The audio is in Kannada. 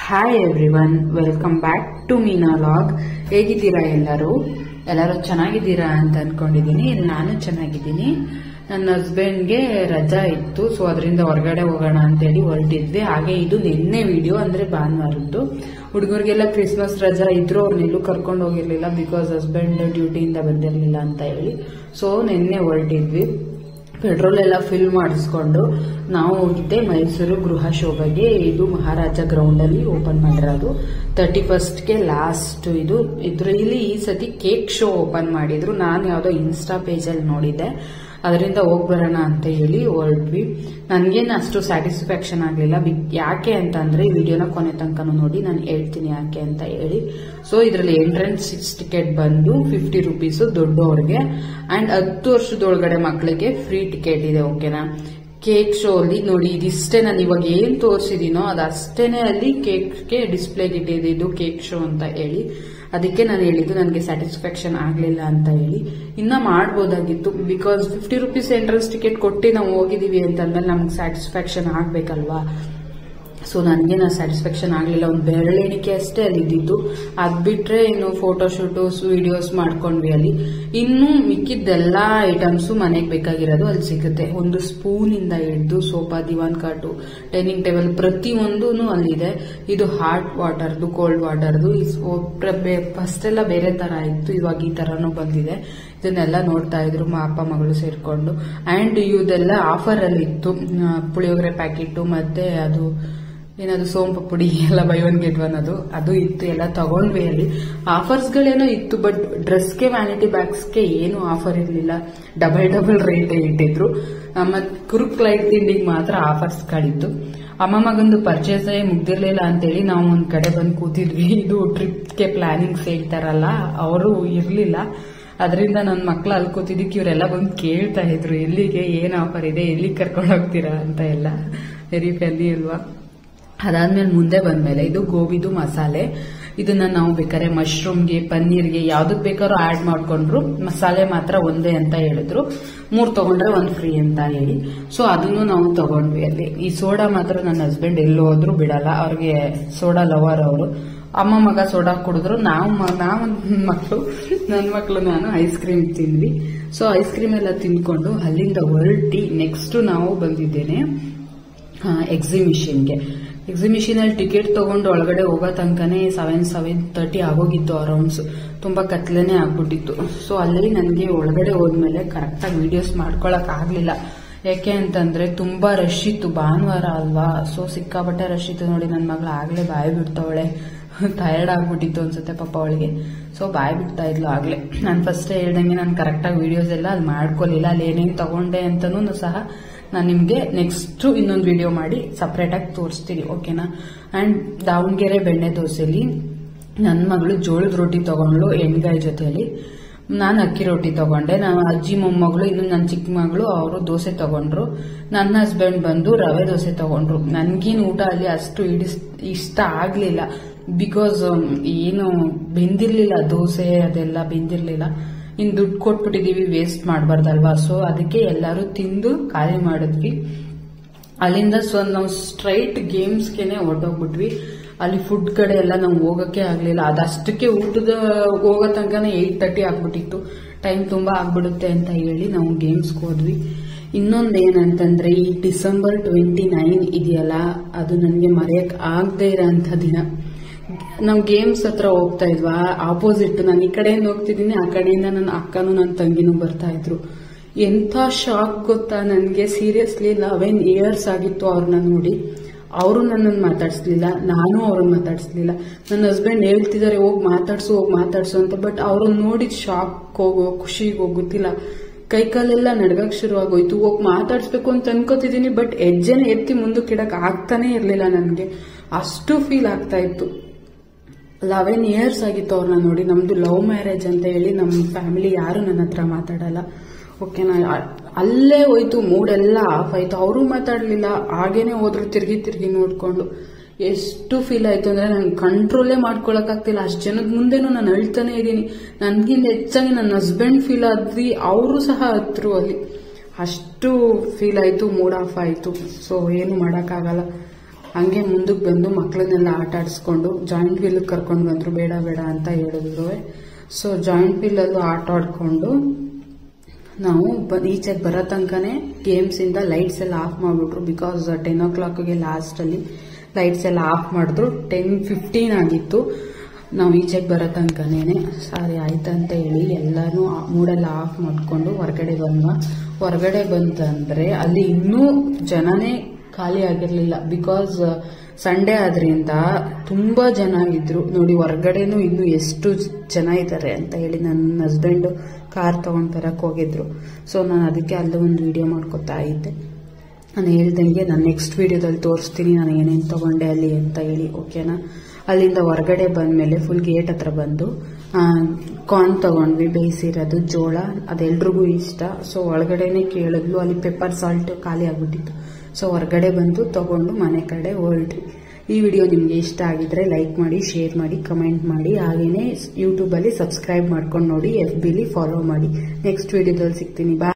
Hi everyone, welcome back to Meena log. ಹೇಗಿದ್ದೀರಾ ಎಲ್ಲರೂ ಚೆನ್ನಾಗಿದ್ದೀರಾ ಅಂತ ಅನ್ಕೊಂಡಿದ್ದೀನಿ. ನಾನು ಚೆನ್ನಾಗಿದ್ದೀನಿ. ನನ್ನ ಹಸ್ಬೆಂಡ್ಗೆ ರಜಾ ಇತ್ತು, ಸೊ ಅದರಿಂದ ಹೊರಗಡೆ ಹೋಗೋಣ ಅಂತೇಳಿ ಹೊರಟಿದ್ವಿ. ಹಾಗೆ ಇದು ನಿನ್ನೆ ವಿಡಿಯೋ, ಅಂದ್ರೆ ಭಾನುವಾರದ್ದು. ಹುಡುಗರಿಗೆಲ್ಲ ಕ್ರಿಸ್ಮಸ್ ರಜಾ ಇದ್ರು, ಅವ್ರನ್ನೆಲ್ಲೂ ಕರ್ಕೊಂಡು ಹೋಗಿರ್ಲಿಲ್ಲ ಬಿಕಾಸ್ ಹಸ್ಬೆಂಡ್ ಡ್ಯೂಟಿಯಿಂದ ಬಂದಿರಲಿಲ್ಲ ಅಂತ ಹೇಳಿ. ಸೊ ನಿನ್ನೆ ಹೊರಟಿದ್ವಿ. ಪೆಟ್ರೋಲ್ ಎಲ್ಲ ಫಿಲ್ ಮಾಡಿಸ್ಕೊಂಡು ನಾವು ಹೋಗಿದ್ದೆ ಮೈಸೂರು ಗೃಹ ಶೋಭೆಗೆ. ಇದು ಮಹಾರಾಜ ಗ್ರೌಂಡ್ ಅಲ್ಲಿ ಓಪನ್ ಮಾಡಿರೋದು. 31ಗೆ ಲಾಸ್ಟ್ ಇಲ್ಲಿ ಈ ಸತಿ ಕೇಕ್ ಶೋ ಓಪನ್ ಮಾಡಿದ್ರು. ನಾನು ಯಾವ್ದೋ ಇನ್ಸ್ಟಾ ಪೇಜ್ ಅಲ್ಲಿ ನೋಡಿದ್ದೆ, ಅದರಿಂದ ಹೋಗ್ಬರೋಣ ಅಂತ ಹೇಳಿ ಹೊರಟ್ವಿ. ನನ್ಗೇನು ಅಷ್ಟು ಸ್ಯಾಟಿಸ್ಫ್ಯಾಕ್ಷನ್ ಆಗ್ಲಿಲ್ಲ. ಯಾಕೆ ಅಂತ ಅಂದ್ರೆ ಈ ವಿಡಿಯೋನ ಕೊನೆ ತನಕ ನೋಡಿ ನಾನು ಹೇಳ್ತೀನಿ ಯಾಕೆ ಅಂತ ಹೇಳಿ. ಸೊ ಇದರಲ್ಲಿ ಎಂಟ್ರೆನ್ಸ್ ಟಿಕೆಟ್ ಬಂದು 50 ರೂಪೀಸ್ ದೊಡ್ಡವ್ರಿಗೆ, ಅಂಡ್ 10 ವರ್ಷದೊಳಗಡೆ ಮಕ್ಕಳಿಗೆ ಫ್ರೀ ಟಿಕೆಟ್ ಇದೆ. ಓಕೆನಾ? ಕೇಕ್ ಶೋ ಅಲ್ಲಿ ನೋಡಿ, ಇದಿಷ್ಟೇ ನಾನು ಇವಾಗ ಏನ್ ತೋರಿಸಿದೀನೋ ಅದಷ್ಟೇನೆ ಅಲ್ಲಿ ಕೇಕ್ಗೆ ಡಿಸ್ಪ್ಲೇಗೆ ಇಟ್ಟಿದ್ದು ಕೇಕ್ ಶೋ ಅಂತ ಹೇಳಿ. ಅದಕ್ಕೆ ನಾನು ಹೇಳಿದ್ದು ನನಗೆ ಸ್ಯಾಟಿಸ್ಫ್ಯಾಕ್ಷನ್ ಆಗ್ಲಿಲ್ಲ ಅಂತ ಹೇಳಿ. ಇನ್ನ ಮಾಡ್ಬೋದಾಗಿತ್ತು, ಬಿಕಾಸ್ 50 ರೂಪೀಸ್ ಎಂಟ್ರೆನ್ಸ್ ಟಿಕೆಟ್ ಕೊಟ್ಟು ನಾವು ಹೋಗಿದೀವಿ ಅಂತಂದ್ಮೇಲೆ ನಮ್ಗೆ ಸ್ಯಾಟಿಸ್ಫ್ಯಾಕ್ಷನ್ ಆಗ್ಬೇಕಲ್ವಾ. ಸೊ ನನಗೆ ಸ್ಯಾಟಿಸ್ಫ್ಯಾಕ್ಷನ್ ಆಗ್ಲಿಲ್ಲ. ಒಂದು ಬೆರಳೆಣಿಕೆ ಅಷ್ಟೇ ಅಲ್ಲಿ ಇದ್ದಿದ್ದು. ಅದ್ ಬಿಟ್ರೆ ಇನ್ನು ಫೋಟೋಶೂಟ್ ವಿಡಿಯೋಸ್ ಮಾಡ್ಕೊಂಡ್ವಿ ಅಲ್ಲಿ. ಇನ್ನು ಮಿಕ್ಕಿದ್ದೆಲ್ಲಾ ಐಟಮ್ಸ್ ಮನೆಗೆ ಬೇಕಾಗಿರೋದು ಅಲ್ಲಿ ಸಿಗುತ್ತೆ. ಒಂದು ಸ್ಪೂನ್ ಇಂದ ಹಿಡಿದು ಸೋಫಾ, ದಿವಾನ್ ಕಾಟು, ಡೈನಿಂಗ್ ಟೇಬಲ್ ಪ್ರತಿಯೊಂದೂ ಅಲ್ಲಿದೆ. ಇದು ಹಾಟ್ ವಾಟರ್ದು, ಕೋಲ್ಡ್ ವಾಟರ್ದು. ಫಸ್ಟ್ ಎಲ್ಲ ಬೇರೆ ತರ ಇತ್ತು, ಇವಾಗ ಈ ತರನೂ ಬಂದಿದೆ. ಇದನ್ನೆಲ್ಲ ನೋಡ್ತಾ ಇದ್ರು ಅಪ್ಪ ಮಗಳು ಸೇರ್ಕೊಂಡು. ಅಂಡ್ ಇದೆಲ್ಲ ಆಫರ್ ಅಲ್ಲಿ ಇತ್ತು. ಪುಳಿಯೋಗರೆ ಪ್ಯಾಕೆಟ್ ಮತ್ತೆ ಅದು ಏನದು ಸೋಂಪು ಪುಡಿ ಎಲ್ಲ ಬೈ ಒನ್ ಗೆಟ್ ಒನ್ ಅದು ಇತ್ತು. ಎಲ್ಲ ತಗೊಂಡ್ವಿ ಅಲ್ಲಿ. ಆಫರ್ಸ್ ಗಳೇನೋ ಇತ್ತು, ಬಟ್ ಡ್ರೆಸ್ಗೆ, ವ್ಯಾನಿಟಿ ಬ್ಯಾಗ್ಸ್ಗೆ ಏನು ಆಫರ್ ಇರ್ಲಿಲ್ಲ. ಡಬಲ್ ರೇಟ್ ಇಟ್ಟಿದ್ರು. ಮತ್ ಕುರುಕ್ ಲೈಟ್ ತಿಂಡಿಗೆ ಮಾತ್ರ ಆಫರ್ಸ್ ಗಳಿತ್ತು. ಅಮ್ಮ ಮಗಂದು ಪರ್ಚೇಸ್ ಮುಗ್ದಿರ್ಲಿಲ್ಲ ಅಂತೇಳಿ ನಾವು ಒಂದ್ ಕಡೆ ಬಂದು ಕೂತಿದ್ವಿ. ಇದು ಟ್ರಿಪ್ಗೆ ಪ್ಲಾನಿಂಗ್ಸ್ ಹೇಳ್ತಾರಲ್ಲ, ಅವರು ಇರ್ಲಿಲ್ಲ. ಅದರಿಂದ ನನ್ನ ಮಕ್ಳು ಅಲ್ಲಿ ಕೂತಿದ್ದಕ್ಕೆ ಇವರೆಲ್ಲ ಬಂದು ಕೇಳ್ತಾ ಇದ್ರು, ಎಲ್ಲಿಗೆ, ಏನ್ ಆಫರ್ ಇದೆ, ಎಲ್ಲಿಗೆ ಕರ್ಕೊಂಡು ಹೋಗ್ತೀರಾ ಅಂತ ಎಲ್ಲ. ವೆರಿ ಫನ್ನಿ ಅಲ್ವಾ? ಅದಾದ್ಮೇಲೆ ಮುಂದೆ ಬಂದ್ಮೇಲೆ ಇದು ಗೋಬಿದು ಮಸಾಲೆ. ಇದನ್ನ ನಾವು ಬೇಕಾದ್ರೆ ಮಶ್ರೂಮ್ಗೆ, ಪನ್ನೀರ್ಗೆ ಯಾವ್ದಕ್ ಬೇಕಾದ್ರೂ ಆಡ್ ಮಾಡ್ಕೊಂಡ್ರು. ಮಸಾಲೆ ಮಾತ್ರ ಒಂದೇ ಅಂತ ಹೇಳಿದ್ರು. 3 ತಗೊಂಡ್ರೆ 1 ಫ್ರೀ ಅಂತ ಹೇಳಿ. ಸೊ ಅದನ್ನು ನಾವು ತಗೊಂಡ್ವಿ ಅಲ್ಲಿ. ಈ ಸೋಡಾ ಮಾತ್ರ ನನ್ನ ಹಸ್ಬೆಂಡ್ ಎಲ್ಲೋ ಹೋದ್ರು ಬಿಡಲ್ಲ, ಅವ್ರಿಗೆ ಸೋಡಾ ಲವರ್ ಅವರು. ಅಮ್ಮ ಮಗ ಸೋಡಾ ಕುಡಿದ್ರು, ನನ್ನ ಮಕ್ಕಳು ನಾನು ಐಸ್ ಕ್ರೀಮ್ ತಿಂದ್ವಿ. ಸೊ ಐಸ್ ಕ್ರೀಮ್ ಎಲ್ಲ ತಿನ್ಕೊಂಡು ಅಲ್ಲಿಂದ ಹೊರಟಿ ನೆಕ್ಸ್ಟ್ ನಾವು ಬಂದಿದ್ದೇನೆ ಎಕ್ಸಿಬಿಷನ್ಗೆ. ಎಕ್ಸಿಬಿಷನ್ ಅಲ್ಲಿ ಟಿಕೆಟ್ ತಗೊಂಡು ಒಳಗಡೆ ಹೋಗೋ ತನಕನೇ 7:30 ಆಗೋಗಿತ್ತು ಅರೌಂಡ್ಸ್. ತುಂಬಾ ಕತ್ಲೇನೆ ಆಗ್ಬಿಟ್ಟಿತ್ತು. ಸೊ ಅಲ್ಲಿ ನನಗೆ ಒಳಗಡೆ ಹೋದ್ಮೇಲೆ ಕರೆಕ್ಟ್ ಆಗಿ ವಿಡಿಯೋಸ್ ಮಾಡ್ಕೊಳಕ್ ಆಗ್ಲಿಲ್ಲ. ಯಾಕೆ ಅಂತಂದ್ರೆ ತುಂಬಾ ರಶ್ ಇತ್ತು, ಭಾನುವಾರ ಅಲ್ವಾ. ಸೊ ಸಿಕ್ಕಾಪಟ್ಟೆ ರಶ್ ಇತ್ತು. ನೋಡಿ ನನ್ನ ಮಗಳು ಆಗ್ಲೇ ಬಾಯಿ ಬಿಡ್ತಾವಳೆ, ಟಯರ್ಡ್ ಆಗ್ಬಿಟ್ಟಿತ್ತು ಅನ್ಸುತ್ತೆ ಪಾಪ ಅವಳಿಗೆ. ಸೊ ಬಾಯ್ ಬಿಡ್ತಾ ಇದ್ಲು ಆಗ್ಲೇ. ನಾನು ಫಸ್ಟ್ ಹೇಳ್ದಂಗೆ ನಾನು ಕರೆಕ್ಟ್ ಆಗಿ ವಿಡಿಯೋಸ್ ಎಲ್ಲ ಅಲ್ಲಿ ಮಾಡ್ಕೊಲಿಲ್ಲ. ಅಲ್ಲಿ ಏನೇನು ತಗೊಂಡೆ ಅಂತನೂ ಸಹ ನಾನು ನಿಮ್ಗೆ ನೆಕ್ಸ್ಟ್ ಇನ್ನೊಂದು ವಿಡಿಯೋ ಮಾಡಿ ಸಪರೇಟ್ ಆಗಿ ತೋರಿಸ್ತೀನಿ. ಓಕೆನಾ? ಅಂಡ್ ದಾವಣಗೆರೆ ಬೆಣ್ಣೆ ದೋಸೆಲಿ ನನ್ನ ಮಗಳು ಜೋಳದ ರೊಟ್ಟಿ ತಗೊಂಡ್ಲು ಎಣ್ಗಾಯಿ ಜೊತೆಲಿ. ನಾನು ಅಕ್ಕಿ ರೊಟ್ಟಿ ತಗೊಂಡೆ. ನಾನು ಅಜ್ಜಿ ಮೊಮ್ಮಗಳು, ಇನ್ನು ನನ್ನ ಚಿಕ್ಕ ಮಗಳು, ಅವರು ದೋಸೆ ತಗೊಂಡ್ರು. ನನ್ನ ಹಸ್ಬೆಂಡ್ ಬಂದು ರವೆ ದೋಸೆ ತಗೊಂಡ್ರು. ನನ್ಗೇನು ಊಟ ಅಲ್ಲಿ ಅಷ್ಟು ಇಷ್ಟ ಆಗ್ಲಿಲ್ಲ, ಬಿಕಾಸ್ ಏನು ಬೆಂದಿರ್ಲಿಲ್ಲ, ದೋಸೆ ಅದೆಲ್ಲ ಬೆಂದಿರ್ಲಿಲ್ಲ. ಇನ್ ದುಡ್ಡು ಕೊಟ್ಬಿಟ್ಟಿದೀವಿ, ವೇಸ್ಟ್ ಮಾಡಬಾರ್ದಲ್ವಾ. ಸೊ ಅದಕ್ಕೆ ಎಲ್ಲರೂ ತಿಂದು ಖಾಲಿ ಮಾಡಿದ್ವಿ. ಅಲ್ಲಿಂದ ನಾವು ಸ್ಟ್ರೈಟ್ ಗೇಮ್ಸ್ಗೆನೆ ಹೊರಟೋಗ್ಬಿಟ್ವಿ. ಅಲ್ಲಿ ಫುಡ್ ಕಡೆ ಎಲ್ಲ ನಾವು ಹೋಗಕ್ಕೆ ಆಗ್ಲಿಲ್ಲ. ಅದಷ್ಟಕ್ಕೆ ಊಟದ ಹೋಗೋ ತನಕನೇ 8:30 ಆಗ್ಬಿಟ್ಟಿತ್ತು. ಟೈಮ್ ತುಂಬಾ ಆಗ್ಬಿಡುತ್ತೆ ಅಂತ ಹೇಳಿ ನಾವು ಗೇಮ್ಸ್ಗೆ ಹೋದ್ವಿ. ಇನ್ನೊಂದೇನಂತಂದ್ರೆ ಈ ಡಿಸೆಂಬರ್ 29 ಇದೆಯಲ್ಲ, ಅದು ನನಗೆ ಮರೆಯಕ್ ಆಗದೆ ಇರೋಂಥ ದಿನ. ನಾವು ಗೇಮ್ಸ್ ಹತ್ರ ಹೋಗ್ತಾ ಇದ್ವಾ, ಆಪೋಸಿಟ್ ನಾನು ಈ ಕಡೆಯಿಂದ ಹೋಗ್ತಿದ್ದೀನಿ, ಆ ಕಡೆಯಿಂದ ನನ್ನ ಅಕ್ಕನೂ ನನ್ನ ತಂಗಿನೂ ಬರ್ತಾ ಇದ್ರು. ಎಂಥ ಶಾಕ್ ಗೊತ್ತಾ ನನಗೆ. ಸೀರಿಯಸ್ಲಿ 11 ಇಯರ್ಸ್ ಆಗಿತ್ತು ಅವ್ರನ್ನ ನೋಡಿ. ಅವರು ನನ್ನನ್ನು ಮಾತಾಡ್ಸ್ಲಿಲ್ಲ, ನಾನು ಅವ್ರನ್ನ ಮಾತಾಡ್ಸ್ಲಿಲ್ಲ. ನನ್ನ ಹಸ್ಬೆಂಡ್ ಹೇಳ್ತಿದ್ದಾರೆ ಹೋಗಿ ಮಾತಾಡ್ಸು ಅಂತ. ಬಟ್ ಅವ್ರನ್ನ ನೋಡಿ ಶಾಕ್ ಹೋಗೋ, ಖುಷಿಗೆ ಗೊತ್ತಿಲ್ಲ, ಕೈಕಾಲೆಲ್ಲ ನಡ್ಗಕ್ ಶುರು ಆಗೋಯ್ತು. ಹೋಗಿ ಮಾತಾಡ್ಸ್ಬೇಕು ಅಂತ ಅನ್ಕೋತಿದ್ದೀನಿ, ಬಟ್ ಹೆಜ್ಜೆನ ಎತ್ತಿ ಮುಂದಕ್ಕೆ ಇಡಕ್ ಆಗ್ತಾನೆ ಇರ್ಲಿಲ್ಲ ನನಗೆ. ಅಷ್ಟು ಫೀಲ್ ಆಗ್ತಾ ಇತ್ತು. 11 ಇಯರ್ಸ್ ಆಗಿತ್ತು ಅವ್ರನ್ನ ನೋಡಿ. ನಮ್ದು ಲವ್ ಮ್ಯಾರೇಜ್ ಅಂತ ಹೇಳಿ ನಮ್ಮ ಫ್ಯಾಮಿಲಿ ಯಾರು ನನ್ನ ಹತ್ರ ಮಾತಾಡಲ್ಲ. ಓಕೆನಾ? ಅಲ್ಲೇ ಹೋಯ್ತು, ಮೂಡೆಲ್ಲ ಆಫ್ ಆಯ್ತು. ಅವರು ಮಾತಾಡ್ಲಿಲ್ಲ, ಹಾಗೇನೆ ಹೋದ್ರು ತಿರ್ಗಿ ನೋಡ್ಕೊಂಡು. ಎಷ್ಟು ಫೀಲ್ ಆಯ್ತು ಅಂದ್ರೆ ನಂಗೆ ಕಂಟ್ರೋಲೇ ಮಾಡ್ಕೊಳಕ್ ಆಗ್ತಿಲ್ಲ. ಅಷ್ಟು ಜನದ ಮುಂದೆನೂ ನಾನು ಅಳ್ತಾನೆ ಇದ್ದೀನಿ. ನನ್ಗಿಂತ ಹೆಚ್ಚಾಗಿ ನನ್ನ ಹಸ್ಬೆಂಡ್ ಫೀಲ್ ಆದ್ರಿ, ಅವರು ಸಹ ಹತ್ರು ಅಲ್ಲಿ. ಅಷ್ಟು ಫೀಲ್ ಆಯ್ತು, ಮೂಡ್ ಆಫ್ ಆಯ್ತು. ಸೊ ಏನು ಮಾಡಕ್ಕಾಗಲ್ಲ. ಹಂಗೆ ಮುಂದಕ್ಕೆ ಬಂದು ಮಕ್ಕಳನ್ನೆಲ್ಲ ಆಟ ಆಡಿಸ್ಕೊಂಡು ಜಾಯಿಂಟ್ ವೀಲ್ ಕರ್ಕೊಂಡು ಬಂದ್ರು, ಬೇಡ ಬೇಡ ಅಂತ ಹೇಳಿದ್ರು. ಸೊ ಜಾಯಿಂಟ್ ವೀಲಲ್ಲೂ ಆಟ ಆಡ್ಕೊಂಡು ನಾವು ಈಚೆಗೆ ಬರೋ ತನಕನೇ ಗೇಮ್ಸ್ ಇಂದ ಲೈಟ್ಸ್ ಎಲ್ಲ ಆಫ್ ಮಾಡ್ಬಿಟ್ರು. ಬಿಕಾಸ್ 10 o'clock ಲಾಸ್ಟ್ ಅಲ್ಲಿ ಲೈಟ್ಸ್ ಎಲ್ಲ ಆಫ್ ಮಾಡಿದ್ರು. 10:15 ಆಗಿತ್ತು ನಾವು ಈಚೆಗೆ ಬರೋ ತನಕನೇನೆ. ಸಾರಿ ಆಯ್ತಂತ ಹೇಳಿ ಎಲ್ಲಾನು ಮೂಡೆಲ್ಲ ಆಫ್ ಮಾಡ್ಕೊಂಡು ಹೊರಗಡೆ ಬಂದ್ವ. ಹೊರಗಡೆ ಬಂತಂದ್ರೆ ಅಲ್ಲಿ ಇನ್ನೂ ಜನನೇ ಖಾಲಿ ಆಗಿರ್ಲಿಲ್ಲ. ಬಿಕಾಸ್ ಸಂಡೇ ಆದ್ರಿಂದ ತುಂಬಾ ಜನ ಇದ್ರು ನೋಡಿ. ಹೊರಗಡೆನೂ ಇನ್ನು ಎಷ್ಟು ಜನ ಇದ್ದಾರೆ ಅಂತ ಹೇಳಿ ನನ್ನ ಹಸ್ಬೆಂಡ್ ಕಾರ್ ತಗೊಂಡ್ ಬರಕ್ ಹೋಗಿದ್ರು. ಸೊ ನಾನು ಅದಕ್ಕೆ ಅಲ್ಲೂ ಒಂದು ವಿಡಿಯೋ ಮಾಡ್ಕೊತಾ ಇದ್ದೆ. ನಾನು ಹೇಳ್ದಂಗೆ ನಾನು ನೆಕ್ಸ್ಟ್ ವಿಡಿಯೋದಲ್ಲಿ ತೋರಿಸ್ತೀನಿ ನಾನು ಏನೇನು ತಗೊಂಡೆ ಅಲ್ಲಿ ಅಂತ ಹೇಳಿ, ಓಕೆನಾ. ಅಲ್ಲಿಂದ ಹೊರಗಡೆ ಬಂದ್ಮೇಲೆ ಫುಲ್ ಗೇಟ್ ಹತ್ರ ಬಂದು ಕಾರ್ನ್ ತಗೊಂಡ್ವಿ, ಬೇಯಿಸಿರೋದು ಜೋಳ, ಅದೆಲ್ರಿಗೂ ಇಷ್ಟ. ಸೊ ಒಳಗಡೆನೆ ಕೇಳಿದ್ಲು, ಅಲ್ಲಿ ಪೆಪ್ಪರ್ ಸಾಲ್ಟ್ ಖಾಲಿ ಆಗ್ಬಿಟ್ಟಿತ್ತು. ಸೊ ಹೊರಗಡೆ ಬಂದು ತಗೊಂಡು ಮನೆ ಕಡೆ ಹೊರಟ್ವಿ. ಈ ವಿಡಿಯೋ ನಿಮ್ಗೆ ಇಷ್ಟ ಆಗಿದ್ರೆ ಲೈಕ್ ಮಾಡಿ, ಶೇರ್ ಮಾಡಿ, ಕಮೆಂಟ್ ಮಾಡಿ. ಹಾಗೇನೆ ಯೂಟ್ಯೂಬ್ ಅಲ್ಲಿ ಸಬ್ಸ್ಕ್ರೈಬ್ ಮಾಡ್ಕೊಂಡು ನೋಡಿ, FB ಲಿ ಫಾಲೋ ಮಾಡಿ. ನೆಕ್ಸ್ಟ್ ವಿಡಿಯೋದಲ್ಲಿ ಸಿಗ್ತೀನಿ. ಬಾಯ್.